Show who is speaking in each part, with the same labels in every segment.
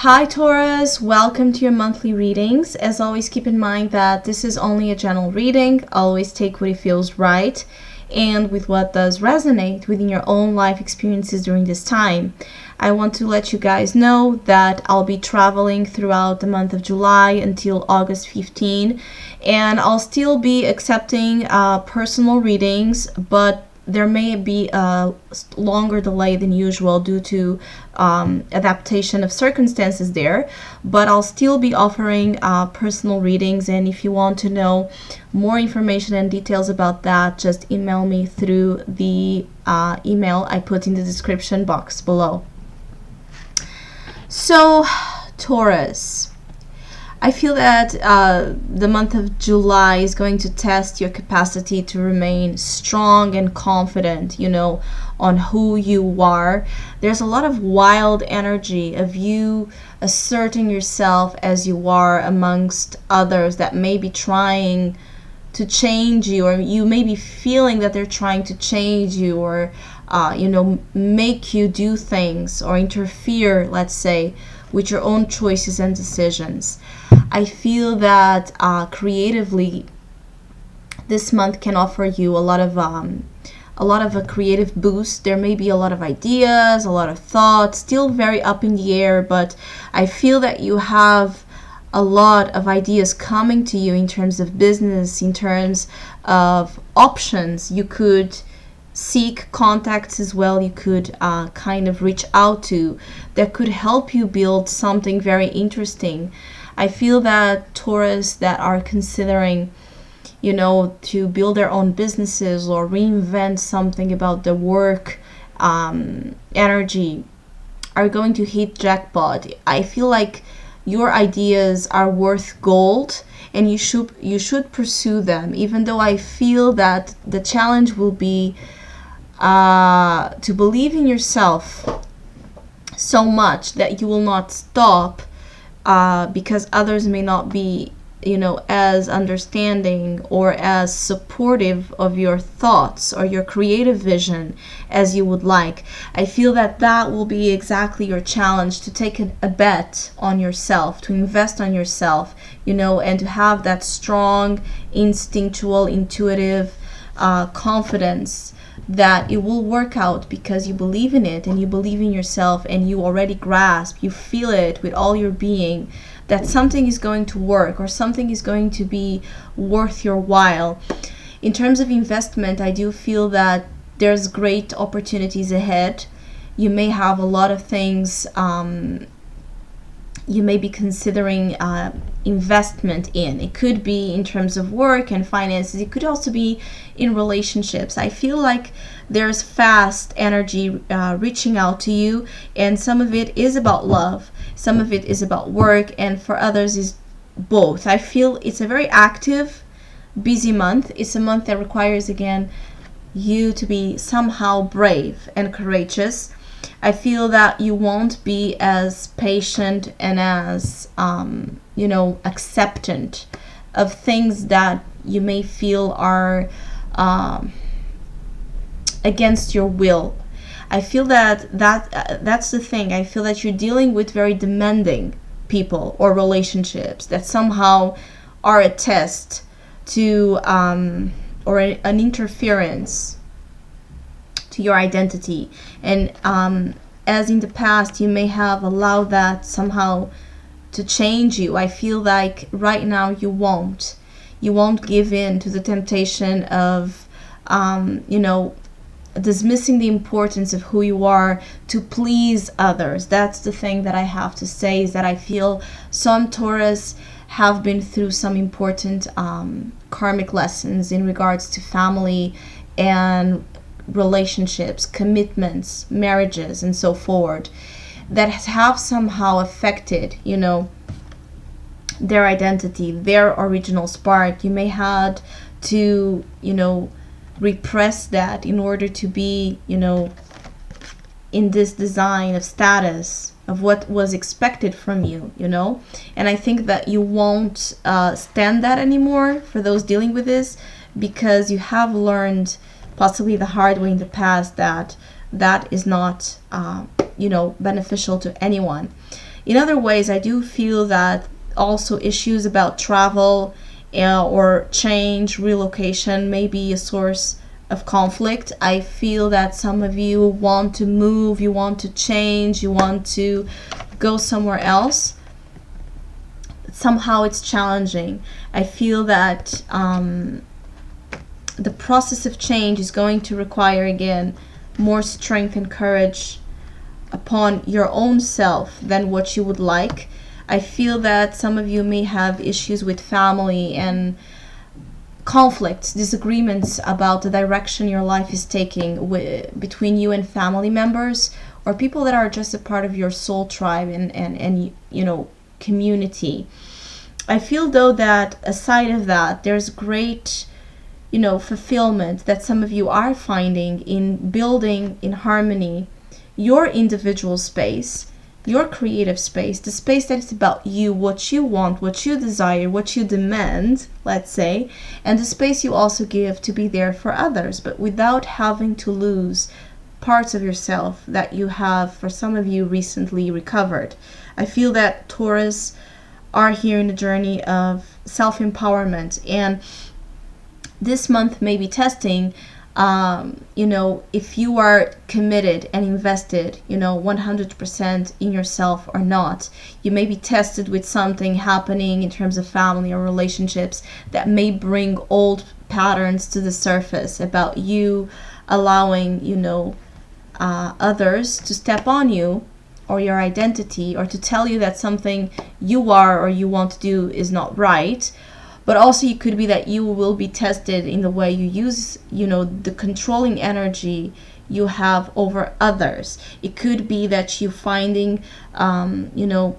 Speaker 1: Hi Taurus, welcome to your monthly readings. As always, keep in mind that this is only a general reading. Always take what it feels right and with what does resonate within your own life experiences during this time. I want to let you guys know that I'll be traveling throughout the month of July until August 15, and I'll still be accepting personal readings, but there may be a longer delay than usual due to adaptation of circumstances there, but I'll still be offering personal readings. And if you want to know more information and details about that, just email me through the email I put in the description box below. So, Taurus, I feel that the month of July is going to test your capacity to remain strong and confident, on who you are. There's a lot of wild energy of you asserting yourself as you are amongst others that may be trying to change you, or you may be feeling that they're trying to change you, or make you do things or interfere, let's say, with your own choices and decisions. I feel that creatively this month can offer you a lot of a creative boost. There may be a lot of ideas, a lot of thoughts, still very up in the air, but I feel that you have a lot of ideas coming to you in terms of business, in terms of options. You could seek contacts as well. You could kind of reach out to that could help you build something very interesting. I feel that Taurus that are considering, to build their own businesses or reinvent something about the work energy are going to hit jackpot. I feel like your ideas are worth gold, and you should pursue them, even though I feel that the challenge will be to believe in yourself so much that you will not stop, because others may not be as understanding or as supportive of your thoughts or your creative vision as you would like. I feel that that will be exactly your challenge, to take a bet on yourself, to invest on yourself, and to have that strong instinctual, intuitive confidence that it will work out, because you believe in it and you believe in yourself, and you already grasp, you feel it with all your being, that something is going to work or something is going to be worth your while. In terms of investment, I do feel that there's great opportunities ahead. You may have a lot of things you may be considering investment in. It could be in terms of work and finances. It could also be in relationships. I feel like there's fast energy reaching out to you, and some of it is about love, some of it is about work, and for others is both. I feel it's a very active, busy month. It's a month that requires, again, you to be somehow brave and courageous. I feel that you won't be as patient and as acceptant of things that you may feel are against your will. I feel that's the thing. I feel that you're dealing with very demanding people or relationships that somehow are a test to or an interference to your identity. And as in the past, you may have allowed that somehow to change you. I feel like right now you won't give in to the temptation of dismissing the importance of who you are to please others. That's the thing that I have to say, is that I feel some Taurus have been through some important karmic lessons in regards to family and relationships, commitments, marriages, and so forth, that have somehow affected, their identity, their original spark. You may had to, repress that in order to be, in this design of status of what was expected from you, and I think that you won't stand that anymore for those dealing with this, because you have learned possibly the hard way in the past that is not beneficial to anyone. In other ways, I do feel that also issues about travel or change, relocation may be a source of conflict. I feel that some of you want to move, you want to change, you want to go somewhere else. Somehow it's challenging. I feel that the process of change is going to require, again, more strength and courage upon your own self than what you would like. I feel that some of you may have issues with family and conflicts, disagreements about the direction your life is taking between you and family members or people that are just a part of your soul tribe and community. I feel though that aside of that, there's great fulfillment that some of you are finding in building in harmony your individual space, your creative space, the space that is about you, what you want, what you desire, what you demand, let's say, and the space you also give to be there for others, but without having to lose parts of yourself that you have, for some of you, recently recovered. I feel that Taurus are here in a journey of self-empowerment, and this month may be testing if you are committed and invested 100% in yourself or not. You may be tested with something happening in terms of family or relationships that may bring old patterns to the surface about you allowing others to step on you or your identity, or to tell you that something you are or you want to do is not right. But also it could be that you will be tested in the way you use, the controlling energy you have over others. It could be that you finding,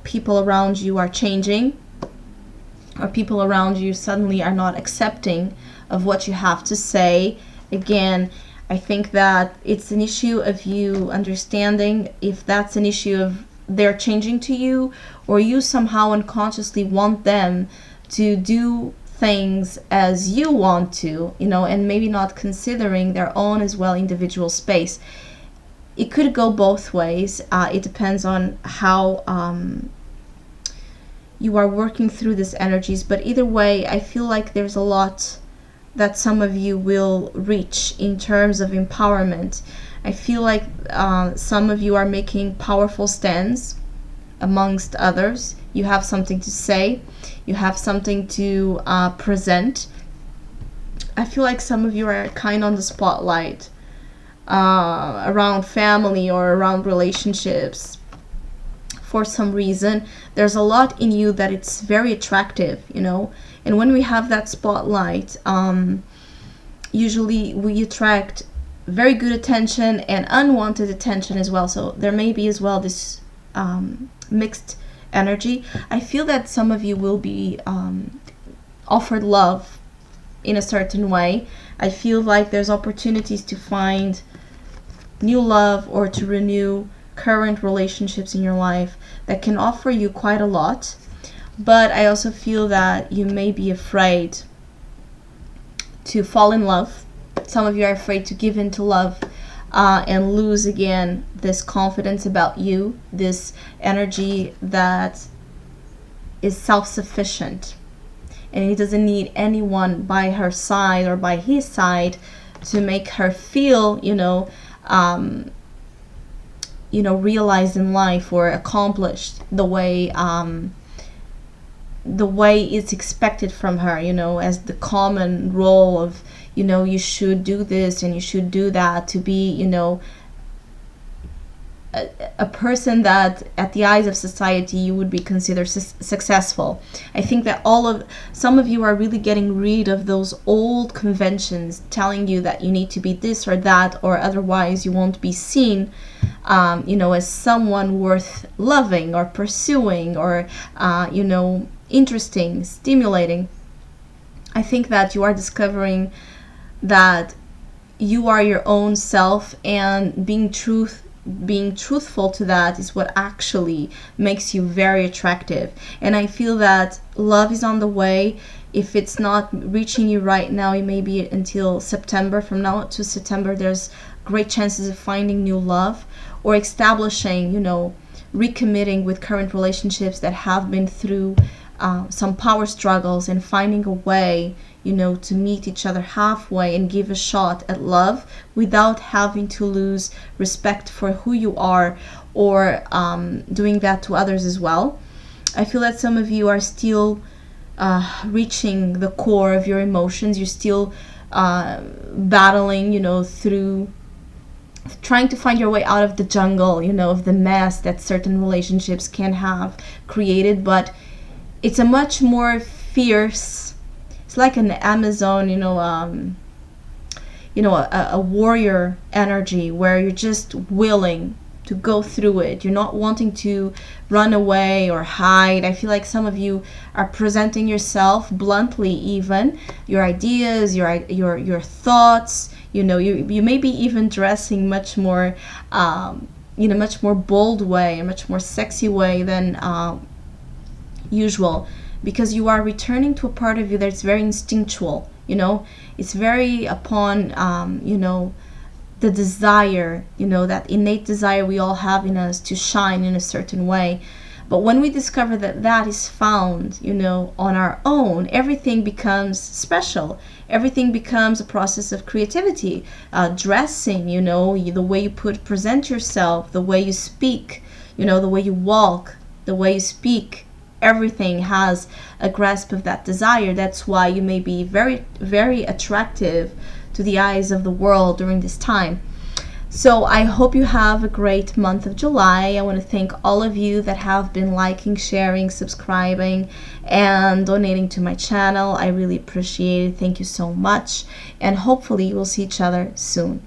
Speaker 1: people around you are changing, or people around you suddenly are not accepting of what you have to say. Again, I think that it's an issue of you understanding if that's an issue of they're changing to you, or you somehow unconsciously want them to do things as you want to, and maybe not considering their own as well individual space. It could go both ways. It depends on how you are working through these energies. But either way, I feel like there's a lot that some of you will reach in terms of empowerment. I feel like some of you are making powerful stands amongst others. You have something to say. You have something to present. I feel like some of you are kind on the spotlight around family or around relationships. For some reason, there's a lot in you that it's very attractive, And when we have that spotlight, usually we attract very good attention and unwanted attention as well. So there may be as well this mixed energy. I feel that some of you will be offered love in a certain way. I feel like there's opportunities to find new love or to renew current relationships in your life that can offer you quite a lot. But I also feel that you may be afraid to fall in love. Some of you are afraid to give in to love and lose again this confidence about you, this energy that is self-sufficient, and he doesn't need anyone by her side or by his side to make her feel realized in life or accomplished the way it's expected from her, as the common role of you should do this and you should do that to be a person that at the eyes of society you would be considered successful. I think that some of you are really getting rid of those old conventions telling you that you need to be this or that, or otherwise you won't be seen as someone worth loving or pursuing or interesting, stimulating. I think that you are discovering that you are your own self, and being truthful to that is what actually makes you very attractive. And I feel that love is on the way. If it's not reaching you right now, it may be until September. From now to September, there's great chances of finding new love or establishing recommitting with current relationships that have been through some power struggles, and finding a way, to meet each other halfway and give a shot at love without having to lose respect for who you are, or doing that to others as well. I feel that some of you are still reaching the core of your emotions. You're still battling, through trying to find your way out of the jungle, of the mess that certain relationships can have created. But it's a much more fierce, it's like an Amazon, a warrior energy, where you're just willing to go through it. You're not wanting to run away or hide. I feel like some of you are presenting yourself bluntly, even your ideas, your thoughts. You may be even dressing much more, much more bold way, a much more sexy way than usual, because you are returning to a part of you that's very instinctual. It's very upon the desire, that innate desire we all have in us to shine in a certain way. But when we discover that that is found, on our own, everything becomes special. Everything becomes a process of creativity. Dressing, the way you present yourself, the way you speak, the way you walk, the way you speak. Everything has a grasp of that desire. That's why you may be very, very attractive to the eyes of the world during this time. So I hope you have a great month of July. I want to thank all of you that have been liking, sharing, subscribing, and donating to my channel. I really appreciate it. Thank you so much. And hopefully we'll see each other soon.